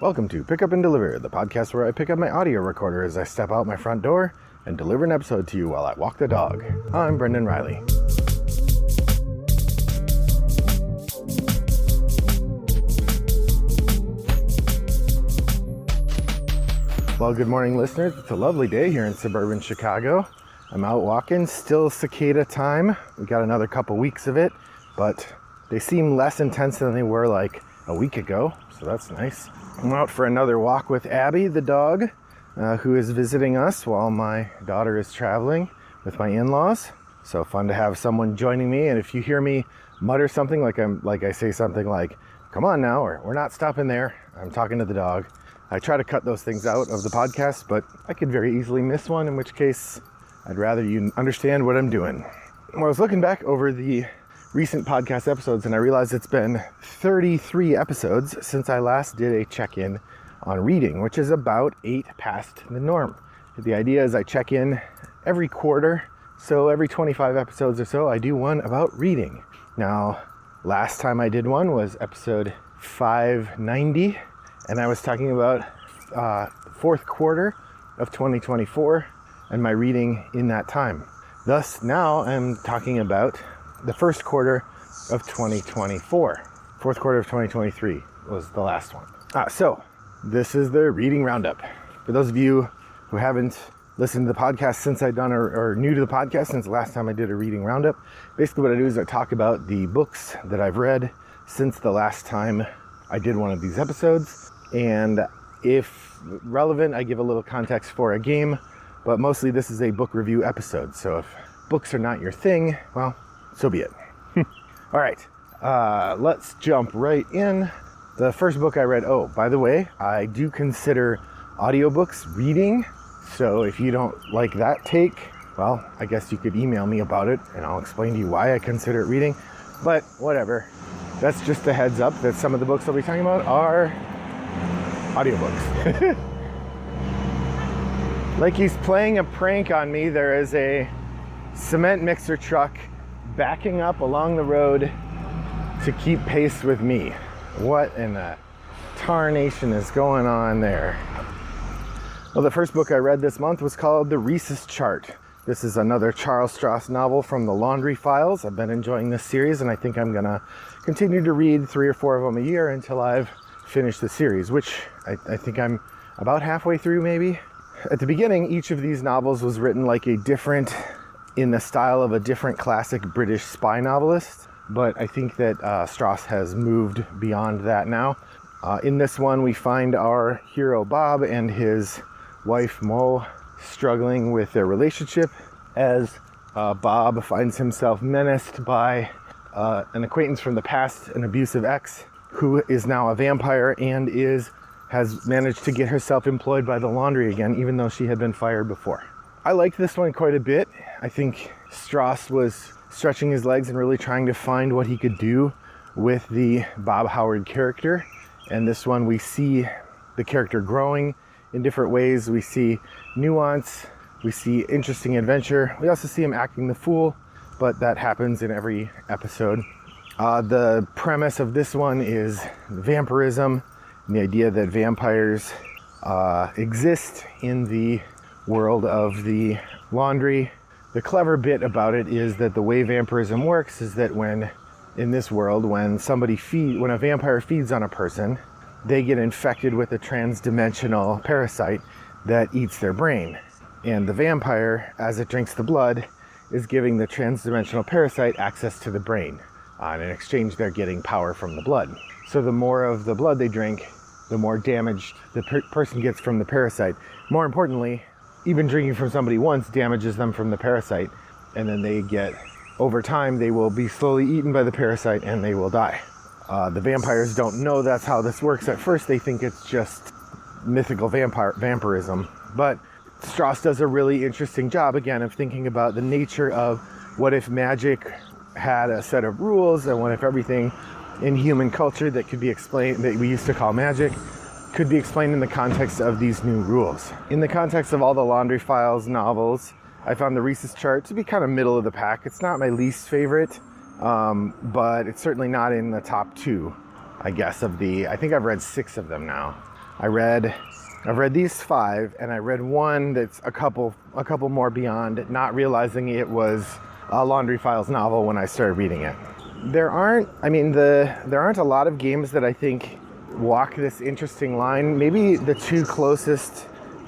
Welcome to Pick Up and Deliver, the podcast where I pick up my audio recorder as I step out my front door and deliver an episode to you while I walk the dog. I'm Brendan Riley. Well, good morning, listeners. It's a lovely day here in suburban Chicago. I'm out walking, still cicada time. We got another couple weeks of it, but they seem less intense than they were like a week ago, so that's nice. I'm out for another walk with Abby, the dog, who is visiting us while my daughter is traveling with my in-laws. So fun to have someone joining me. And if you hear me mutter something like I say something like, "Come on now," or "We're not stopping there," I'm talking to the dog. I try to cut those things out of the podcast, but I could very easily miss one, in which case I'd rather you understand what I'm doing. Well, I was looking back over the recent podcast episodes and I realized it's been 33 episodes since I last did a check-in on reading, which is about 8 past the norm. The idea is I check in every quarter, so every 25 episodes or so I do one about reading. Now, last time I did one was episode 590, and I was talking about fourth quarter of 2024 and my reading in that time. Thus, now I'm talking about the first quarter of 2024. Fourth quarter of 2023 was the last one. So this is the reading roundup. For those of you who haven't listened to the podcast since I've done, or new to the podcast since the last time I did a reading roundup, basically what I do is I talk about the books that I've read since the last time I did one of these episodes. And if relevant, I give a little context for a game, but mostly this is a book review episode. So if books are not your thing, well, so be it. All right, let's jump right in. The first book I read, by the way, I do consider audiobooks reading. So if you don't like that take, well, I guess you could email me about it and I'll explain to you why I consider it reading. But whatever, that's just a heads up that some of the books I'll be talking about are audiobooks. Like he's playing a prank on me, there is a cement mixer truck backing up along the road to keep pace with me. What in the tarnation is going on there? Well, the first book I read this month was called The Rhesus Chart. This is another Charles Stross novel from the Laundry Files. I've been enjoying this series and I think I'm gonna continue to read 3 or 4 of them a year until I've finished the series, which I think I'm about halfway through maybe. At the beginning, each of these novels was written like in the style of a different classic British spy novelist, but I think that Stross has moved beyond that now. In this one, we find our hero Bob and his wife Mo struggling with their relationship as Bob finds himself menaced by an acquaintance from the past, an abusive ex, who is now a vampire and has managed to get herself employed by the laundry again, even though she had been fired before. I liked this one quite a bit. I think Stross was stretching his legs and really trying to find what he could do with the Bob Howard character. And this one, we see the character growing in different ways. We see nuance, we see interesting adventure. We also see him acting the fool, but that happens in every episode. The premise of this one is vampirism, and the idea that vampires exist in the world of the laundry. The clever bit about it is that the way vampirism works is that in this world, when a vampire feeds on a person, they get infected with a trans-dimensional parasite that eats their brain. And the vampire, as it drinks the blood, is giving the trans-dimensional parasite access to the brain. And in exchange, they're getting power from the blood. So the more of the blood they drink, the more damaged the person gets from the parasite. More importantly, even drinking from somebody once damages them from the parasite, and then over time, they will be slowly eaten by the parasite and they will die. The vampires don't know that's how this works. At first, they think it's just mythical vampirism, but Stross does a really interesting job, again, of thinking about the nature of what if magic had a set of rules, and what if everything in human culture that could be explained, that we used to call magic, could be explained in the context of these new rules. In the context of all the Laundry Files novels, I found The Rhesus Chart to be kind of middle of the pack. It's not my least favorite, but it's certainly not in the top 2, I guess, I think I've read 6 of them now. I've read these 5, and I read one that's a couple more beyond, not realizing it was a Laundry Files novel when I started reading it. There aren't a lot of games that I think walk this interesting line. Maybe the 2 closest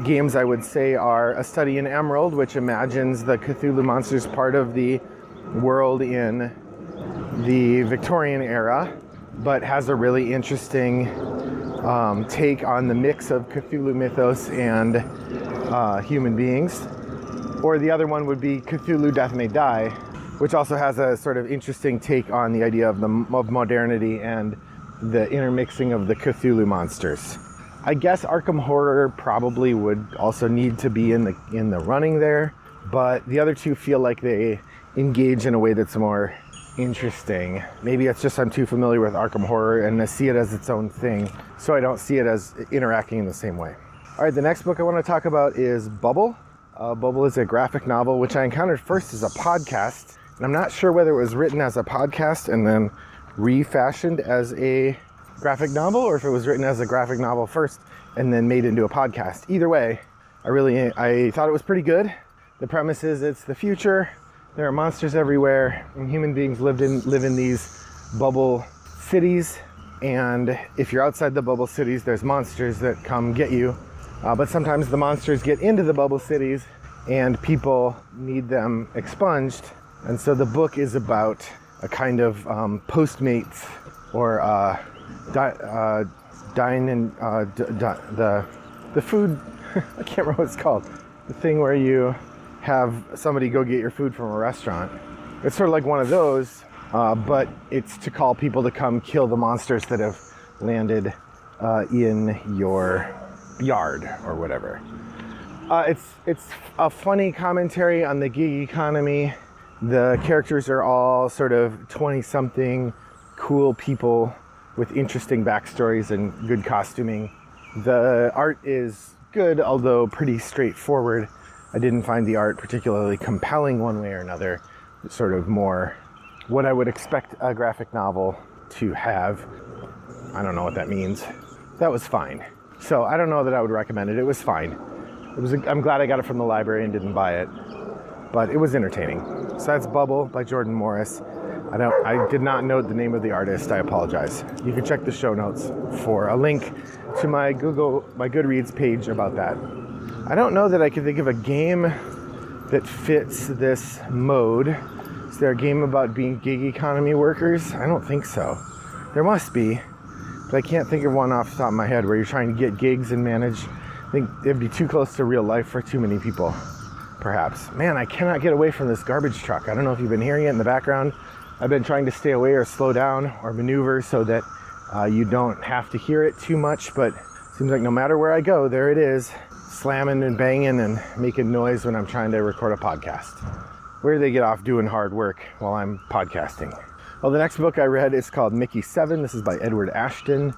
games I would say are A Study in Emerald, which imagines the Cthulhu monsters part of the world in the Victorian era, but has a really interesting take on the mix of Cthulhu mythos and human beings. Or the other one would be Cthulhu Death May Die, which also has a sort of interesting take on the idea of modernity and the intermixing of the Cthulhu monsters. I guess Arkham Horror probably would also need to be in the running there, but the other 2 feel like they engage in a way that's more interesting. Maybe it's just I'm too familiar with Arkham Horror and I see it as its own thing, so I don't see it as interacting in the same way. All right, the next book I want to talk about is Bubble. Bubble is a graphic novel which I encountered first as a podcast, and I'm not sure whether it was written as a podcast and then refashioned as a graphic novel, or if it was written as a graphic novel first and then made into a podcast. Either way, I thought it was pretty good. The premise is it's the future. There are monsters everywhere, and human beings live in these bubble cities. And if you're outside the bubble cities, there's monsters that come get you. But sometimes the monsters get into the bubble cities, and people need them expunged. And so the book is about a kind of Postmates or the food. I can't remember what it's called. The thing where you have somebody go get your food from a restaurant. It's sort of like one of those, but it's to call people to come kill the monsters that have landed in your yard or whatever. It's a funny commentary on the gig economy. The characters are all sort of 20-something cool people with interesting backstories and good costuming. The art is good, although pretty straightforward. I didn't find the art particularly compelling one way or another. It's sort of more what I would expect a graphic novel to have. I don't know what that means. That was fine. So I don't know that I would recommend it. It was fine. I'm glad I got it from the library and didn't buy it, but it was entertaining. So that's Bubble by Jordan Morris. I did not note the name of the artist. I apologize. You can check the show notes for a link to my Goodreads page about that. I don't know that I can think of a game that fits this mode. Is there a game about being gig economy workers? I don't think so. There must be, but I can't think of one off the top of my head where you're trying to get gigs and manage. I think it'd be too close to real life for too many people, perhaps. Man, I cannot get away from this garbage truck. I don't know if you've been hearing it in the background. I've been trying to stay away or slow down or maneuver so that you don't have to hear it too much, but it seems like no matter where I go, there it is, slamming and banging and making noise when I'm trying to record a podcast. Where do they get off doing hard work while I'm podcasting? Well, the next book I read is called Mickey 7. This is by Edward Ashton.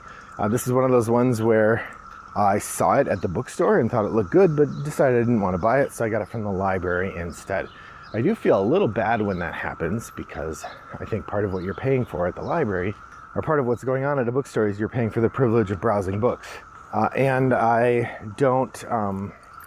This is one of those ones where I saw it at the bookstore and thought it looked good, but decided I didn't want to buy it, so I got it from the library instead. I do feel a little bad when that happens, because I think part of what you're paying for at the library, or part of what's going on at a bookstore, is you're paying for the privilege of browsing books. And I don't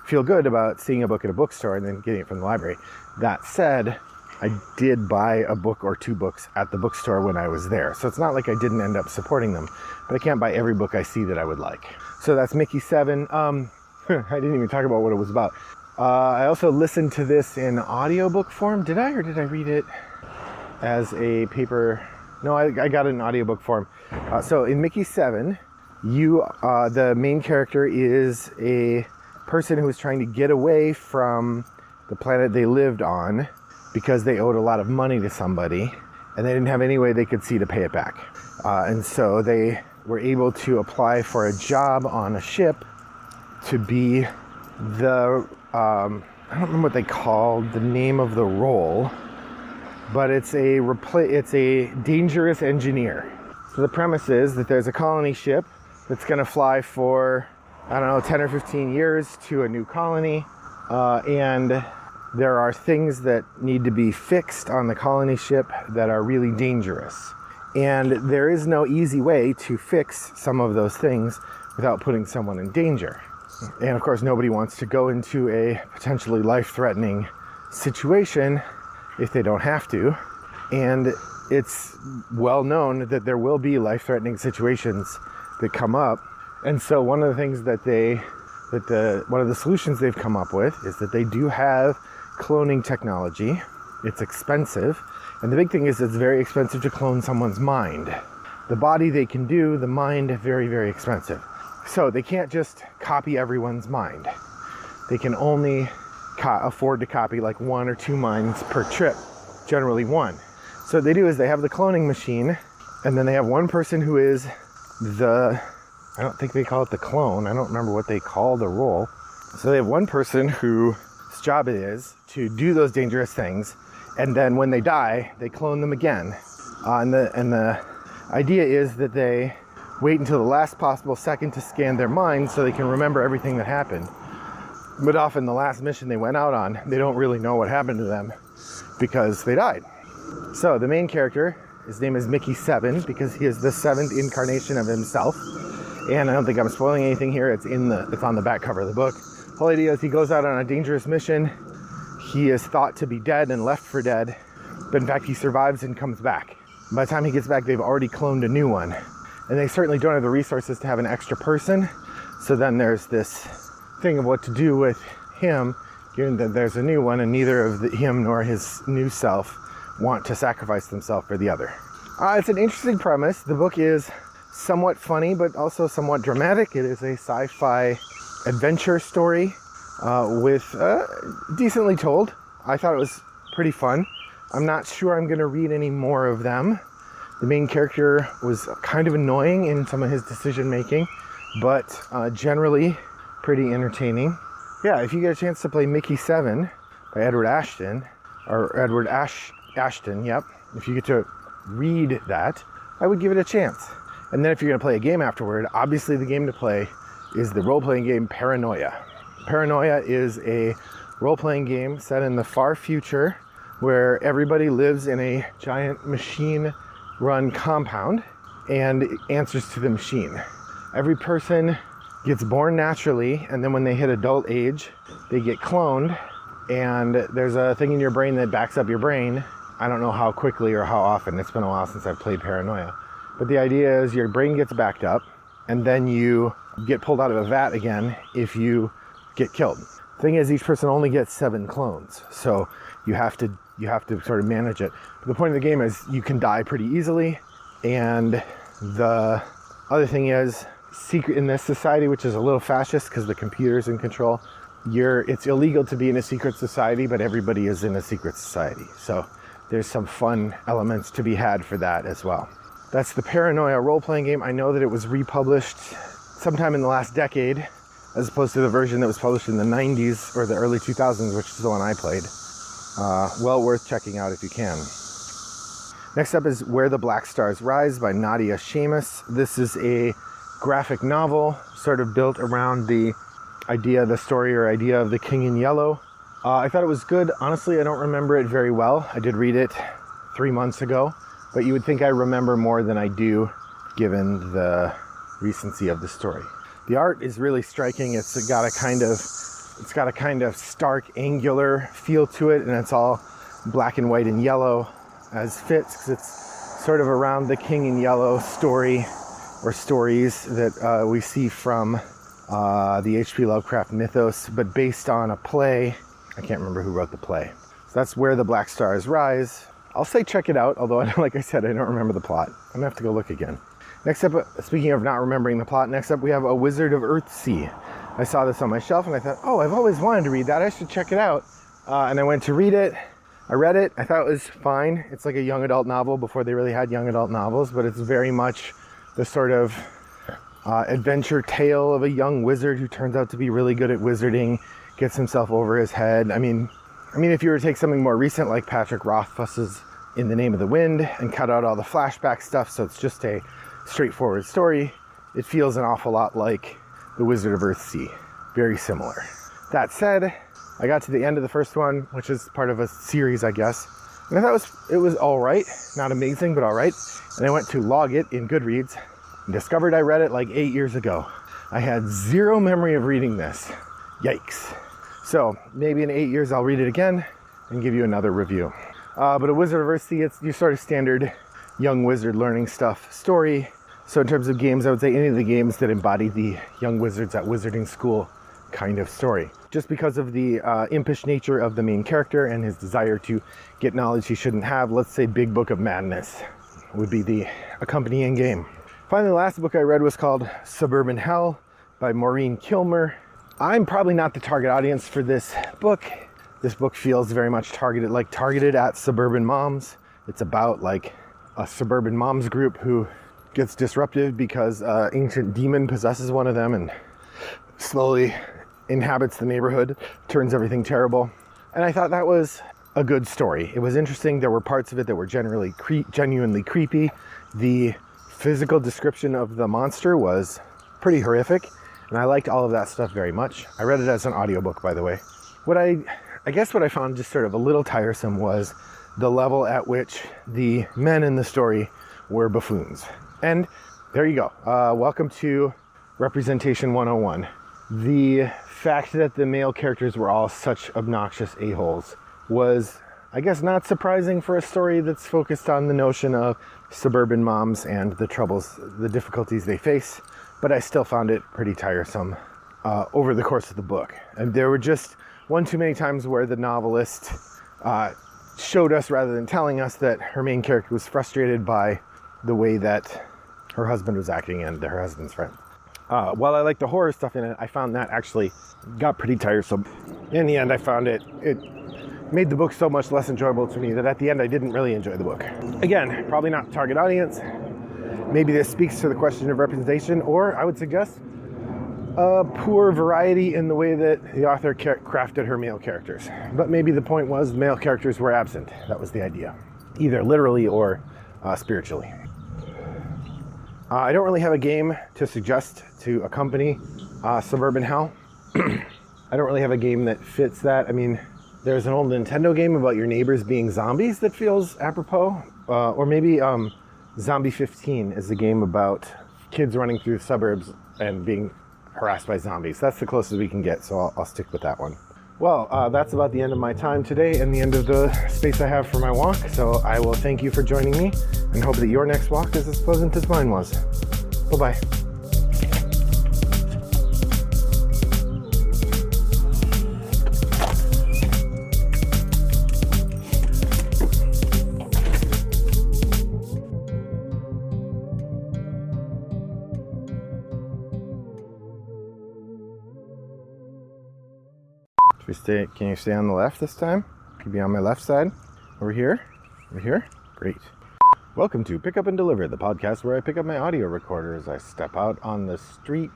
feel good about seeing a book at a bookstore and then getting it from the library. That said, I did buy a book or 2 books at the bookstore when I was there. So it's not like I didn't end up supporting them, but I can't buy every book I see that I would like. So that's Mickey 7. I didn't even talk about what it was about. I also listened to this in audiobook form. Did I, or did I read it as a paper? No, I got it in audiobook form. So in Mickey 7, the main character is a person who is trying to get away from the planet they lived on because they owed a lot of money to somebody and they didn't have any way they could see to pay it back. And so they were able to apply for a job on a ship to be the, I don't remember what they called the name of the role, but it's a dangerous engineer. So the premise is that there's a colony ship that's going to fly for, 10 or 15 years to a new colony, and there are things that need to be fixed on the colony ship that are really dangerous. And there is no easy way to fix some of those things without putting someone in danger. And of course, nobody wants to go into a potentially life-threatening situation if they don't have to. And it's well known that there will be life-threatening situations that come up. And so one of the things one of the solutions they've come up with is that they do have cloning technology. It's expensive. And the big thing is it's very expensive to clone someone's mind. The body they can do, the mind, very, very expensive. So they can't just copy everyone's mind. They can only afford to copy like 1 or 2 minds per trip, generally 1. So what they do is they have the cloning machine, and then they have one person who is I don't think they call it the clone. I don't remember what they call the role. So they have one person whose job it is to do those dangerous things, and then when they die, they clone them again. And the idea is that they wait until the last possible second to scan their mind so they can remember everything that happened. But often the last mission they went out on, they don't really know what happened to them because they died. So the main character, his name is Mickey 7 because he is the 7th incarnation of himself. And I don't think I'm spoiling anything here. It's on the back cover of the book. The whole idea is he goes out on a dangerous mission. He is thought to be dead and left for dead, but in fact he survives and comes back. By the time he gets back, they've already cloned a new one. And they certainly don't have the resources to have an extra person. So then there's this thing of what to do with him, given that there's a new one and neither of him nor his new self want to sacrifice themselves for the other. It's an interesting premise. The book is somewhat funny, but also somewhat dramatic. It is a sci-fi adventure story with decently told. I thought it was pretty fun. I'm not sure I'm going to read any more of them. The main character was kind of annoying in some of his decision making, but generally pretty entertaining. Yeah, if you get a chance to play Mickey 7 by Edward Ashton, yep. If you get to read that, I would give it a chance. And then if you're going to play a game afterward, obviously the game to play is the role-playing game Paranoia. Paranoia is a role-playing game set in the far future where everybody lives in a giant machine-run compound and answers to the machine. Every person gets born naturally, and then when they hit adult age, they get cloned, and there's a thing in your brain that backs up your brain. I don't know how quickly or how often. It's been a while since I've played Paranoia. But the idea is your brain gets backed up, and then you get pulled out of a vat again if you get killed. The thing is, each person only gets 7 clones, so you have to sort of manage it. But the point of the game is you can die pretty easily, and the other thing is, secret in this society, which is a little fascist because the computer's in control, it's illegal to be in a secret society, but everybody is in a secret society. So there's some fun elements to be had for that as well. That's the Paranoia role-playing game. I know that it was republished sometime in the last decade, as opposed to the version that was published in the 90s or the early 2000s, which is the one I played. Well worth checking out if you can. Next up is Where the Black Stars Rise by Nadia Shamus. This is a graphic novel sort of built around the idea of the King in Yellow. I thought it was good. Honestly, I don't remember it very well. I did read it 3 months ago, but you would think I remember more than I do given the recency of the story. The art is really striking. It's got a kind of stark, angular feel to it, and it's all black and white and yellow as fits, because it's sort of around the King in Yellow story or stories that we see from the H.P. Lovecraft mythos, but based on a play. I can't remember who wrote the play. So that's Where the Black Stars Rise. I'll say check it out, although like I said, I don't remember the plot. I'm gonna have to go look again. Next up, speaking of not remembering the plot, next up we have A Wizard of Earthsea. I saw this on my shelf and I thought, oh, I've always wanted to read that. I should check it out. And I went to read it. I read it. I thought it was fine. It's like a young adult novel before they really had young adult novels, but it's very much the sort of adventure tale of a young wizard who turns out to be really good at wizarding, gets himself over his head. I mean, if you were to take something more recent like Patrick Rothfuss's In the Name of the Wind and cut out all the flashback stuff so it's just a straightforward story, it feels an awful lot like The Wizard of Earthsea. Very similar. That said, I got to the end of the first one, which is part of a series, I guess, and I thought it was all right. Not amazing, but all right. And I went to log it in Goodreads and discovered I read it like 8 years ago. I had zero memory of reading this. Yikes. So maybe in 8 years I'll read it again and give you another review. But a Wizardiversity, it's your sort of standard young wizard learning stuff story. So in terms of games, I would say any of the games that embody the young wizards at wizarding school kind of story. Just because of the impish nature of the main character and his desire to get knowledge he shouldn't have, let's say Big Book of Madness would be the accompanying game. Finally, the last book I read was called Suburban Hell by Maureen Kilmer. I'm probably not the target audience for this book. This book feels very much targeted at suburban moms. It's about like a suburban moms group who gets disruptive because an ancient demon possesses one of them and slowly inhabits the neighborhood, turns everything terrible. And I thought that was a good story. It was interesting. There were parts of it that were genuinely creepy. The physical description of the monster was pretty horrific, and I liked all of that stuff very much. I read it as an audiobook, by the way. What I I found just sort of a little tiresome was the level at which the men in the story were buffoons. And there you go. Welcome to Representation 101. The fact that the male characters were all such obnoxious a-holes was, I guess, not surprising for a story that's focused on the notion of suburban moms and the troubles, the difficulties they face, but I still found it pretty tiresome over the course of the book. And there were just one too many times where the novelist showed us, rather than telling us, that her main character was frustrated by the way that her husband was acting and her husband's friend. While I like the horror stuff in it, I found that actually got pretty tiresome. In the end, I found it made the book so much less enjoyable to me that at the end I didn't really enjoy the book. Again, probably not the target audience. Maybe this speaks to the question of representation, or I would suggest a poor variety in the way that the author crafted her male characters. But maybe the point was the male characters were absent. That was the idea, either literally or spiritually. I don't really have a game to suggest to accompany Suburban Hell. I don't really have a game that fits that. I mean, there's an old Nintendo game about your neighbors being zombies that feels apropos. Or maybe Zombie 15 is a game about kids running through the suburbs and being harassed by zombies. That's the closest we can get, so I'll stick with that one. Well, that's about the end of my time today and the end of the space I have for my walk. So I will thank you for joining me and hope that your next walk is as pleasant as mine was. Bye-bye. Can you stay on the left this time? Can you be on my left side? Over here? Over here? Great. Welcome to Pick Up and Deliver, the podcast where I pick up my audio recorder as I step out on the street.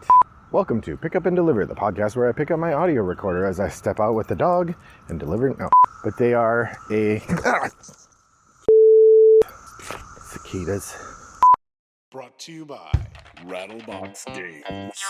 Welcome to Pick Up and Deliver, the podcast where I pick up my audio recorder as I step out with the dog and delivering... Oh, but they are a... cicadas. Brought to you by Rattlebox Games.